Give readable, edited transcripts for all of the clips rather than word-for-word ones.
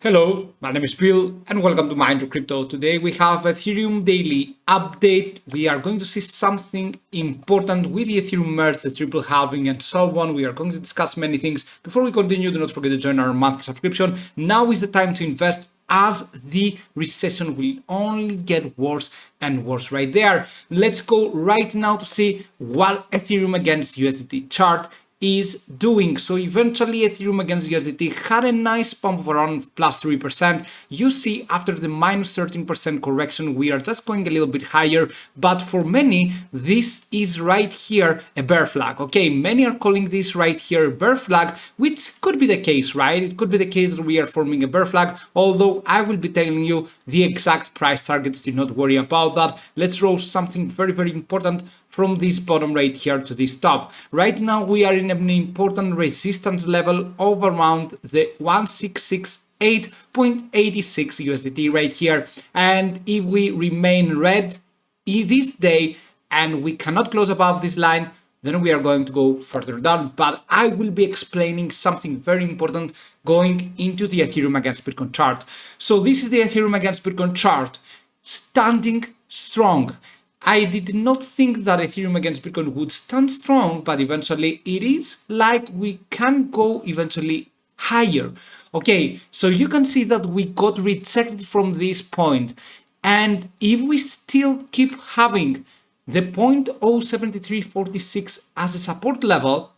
Hello, my name is Bill and welcome to Mindyourcrypto. Today we have Ethereum daily update. We are going to see something important with the Ethereum merge, the triple halving and so on. We are going to discuss many things. Before we continue, do not forget to join our monthly subscription. Now is the time to invest as the recession will only get worse and worse right there. Let's go right now to see what Ethereum against USDT chart is doing. So eventually Ethereum against USDT had a nice pump of around plus 3%. You see after the minus 13% correction, we are just going a little bit higher, but for many, this is right here a bear flag. Okay, many are calling this right here a bear flag, which could be the case, right? It could be the case that we are forming a bear flag, although I will be telling you the exact price targets. Do not worry about that. Let's draw something very important from this bottom right here to this top. Right now we are in an important resistance level of around the 1668.86 USDT right here, and if we remain red this day and we cannot close above this line, then we are going to go further down. But I will be explaining something very important going into the Ethereum against Bitcoin chart. So this is the Ethereum against Bitcoin chart standing strong. I did not think that Ethereum against Bitcoin would stand strong, but eventually it is like we can go eventually higher. Okay, so you can see that we got rejected from this point, and if we still keep having the 0.07346 as a support level,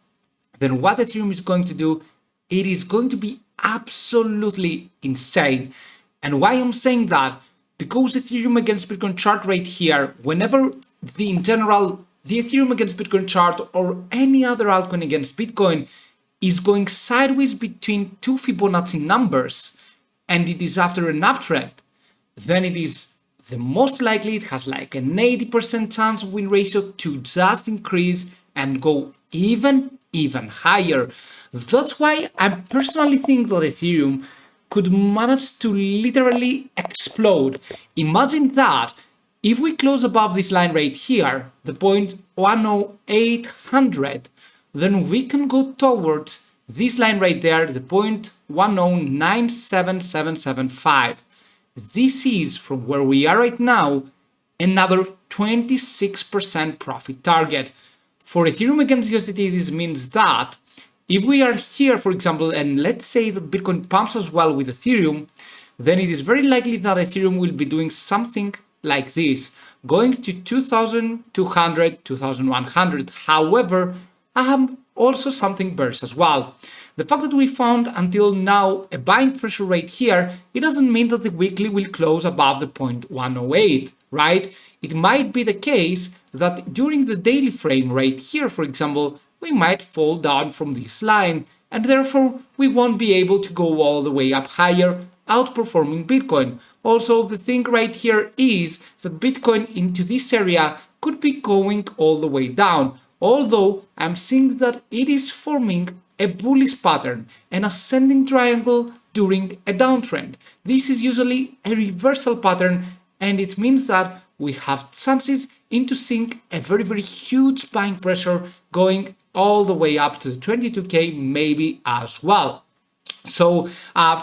then what Ethereum is going to do, it is going to be absolutely insane. And why I'm saying that? Because Ethereum against Bitcoin chart right here, whenever in general, the Ethereum against Bitcoin chart or any other altcoin against Bitcoin is going sideways between two Fibonacci numbers, and it is after an uptrend, then it is the most likely it has like an 80% chance of win ratio to just increase and go even higher. That's why I personally think that Ethereum could manage to literally explode. Imagine that if we close above this line right here, the 0.10800, then we can go towards this line right there, the 0.1097775. This is, from where we are right now, another 26% profit target. For Ethereum against USDT, this means that if we are here, for example, and let's say that Bitcoin pumps as well with Ethereum, then it is very likely that Ethereum will be doing something like this, going to 2200, 2100. However, I have also something bearish as well. The fact that we found until now a buying pressure right here, it doesn't mean that the weekly will close above the 0.108, right? It might be the case that during the daily frame right here, for example, we might fall down from this line, and therefore we won't be able to go all the way up higher, outperforming Bitcoin. Also, the thing right here is that Bitcoin into this area could be going all the way down, although I'm seeing that it is forming a bullish pattern, an ascending triangle during a downtrend. This is usually a reversal pattern, and it means that we have chances into seeing a very huge buying pressure going all the way up to the 22k maybe as well. So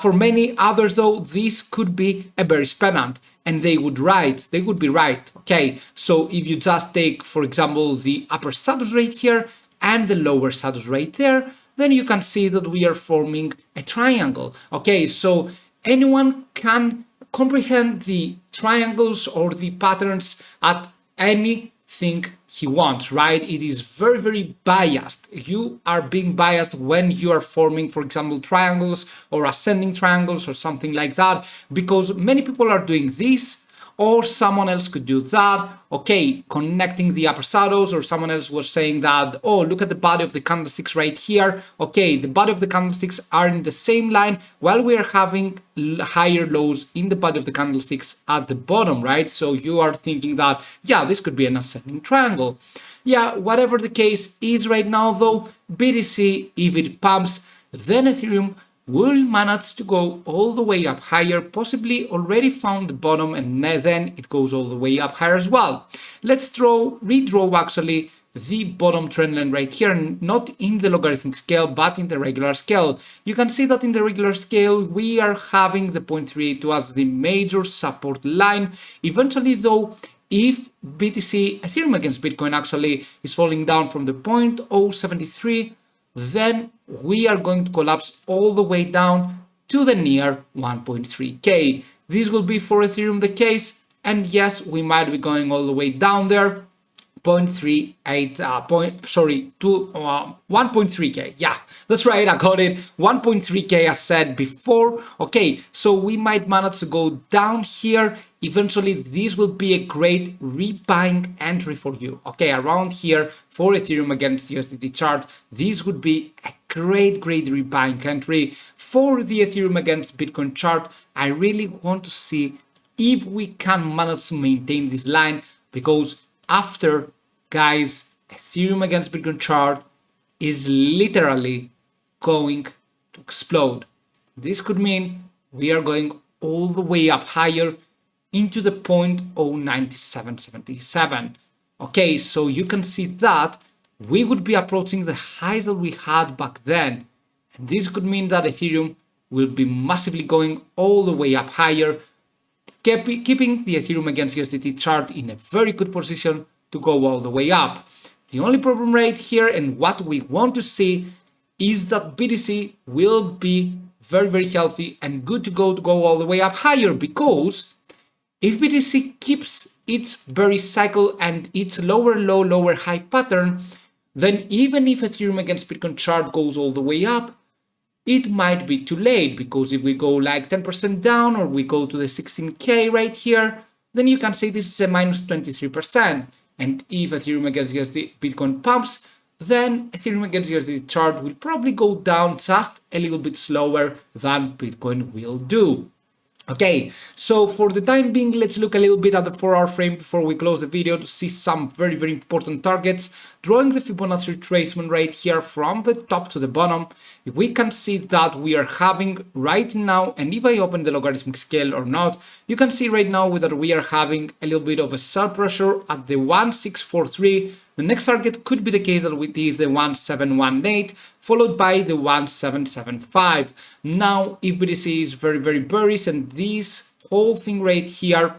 for many others though, this could be a bearish pennant, and they would be right. Okay, so if you just take, for example, the upper status right here and the lower status right there, then you can see that we are forming a triangle. Okay, so anyone can comprehend the triangles or the patterns at anything he wants, right? It is very biased. You are being biased when you are forming, for example, triangles or ascending triangles or something like that, because many people are doing this, or someone else could do that, okay, connecting the upper shadows, or someone else was saying that, oh, look at the body of the candlesticks right here. Okay, the body of the candlesticks are in the same line while we are having higher lows in the body of the candlesticks at the bottom, right? So you are thinking that, yeah, this could be an ascending triangle. Yeah, whatever the case is right now though, BTC, if it pumps, then Ethereum will manage to go all the way up higher, possibly already found the bottom, and then it goes all the way up higher as well. Let's redraw actually the bottom trend line right here, not in the logarithmic scale, but in the regular scale. You can see that in the regular scale, we are having the 0.32 as the major support line. Eventually though, if BTC, Ethereum against Bitcoin actually is falling down from the 0.073, then we are going to collapse all the way down to the near 1.3k. This will be for Ethereum the case, and yes, we might be going all the way down there, 1.3k. Yeah, that's right, I got it, 1.3k as said before. Okay, so we might manage to go down here. Eventually this will be a great rebuying entry for you. Okay, around here for Ethereum against USDT chart, this would be a great rebuying entry. For the Ethereum against Bitcoin chart, I really want to see if we can manage to maintain this line, because after, guys, Ethereum against Bitcoin chart is literally going to explode. This could mean we are going all the way up higher into the 0.09777. Okay, so you can see that we would be approaching the highs that we had back then. And this could mean that Ethereum will be massively going all the way up higher, keeping the Ethereum against USDT chart in a very good position to go all the way up. The only problem right here, and what we want to see, is that BTC will be very healthy and good to go all the way up higher, because if BTC keeps its bearish cycle and its lower low, lower high pattern, then even if Ethereum against Bitcoin chart goes all the way up, it might be too late, because if we go like 10% down or we go to the 16k right here, then you can see this is a minus 23%. And if Ethereum against USD Bitcoin pumps, then Ethereum against USD chart will probably go down just a little bit slower than Bitcoin will do. Okay, so for the time being, let's look a little bit at the 4-hour frame before we close the video to see some very important targets. Drawing the Fibonacci retracement right here from the top to the bottom, we can see that we are having right now, and if I open the logarithmic scale or not, you can see right now that we are having a little bit of a sell pressure at the 1643. The next target could be the case that it is the 1718, followed by the 1775. Now, if BTC is very bearish, and this whole thing right here,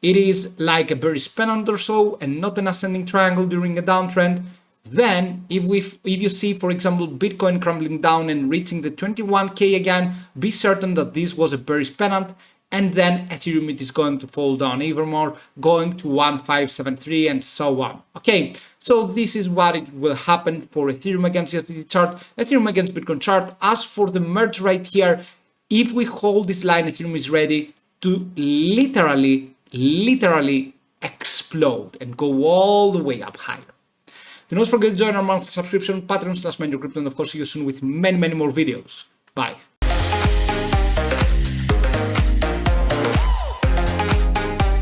it is like a bearish pennant or so, and not an ascending triangle during a downtrend, then if you see, for example, Bitcoin crumbling down and reaching the 21k again, be certain that this was a bearish pennant, and then Ethereum it is going to fall down even more, going to 1573 and so on. Okay, so this is what it will happen for Ethereum against USDT chart, Ethereum against Bitcoin chart. As for the merge right here, if we hold this line, Ethereum is ready to literally explode and go all the way up higher. Do not forget to join our monthly subscription, Patreon/Mindyourcrypto, and of course see you soon with many more videos. Bye.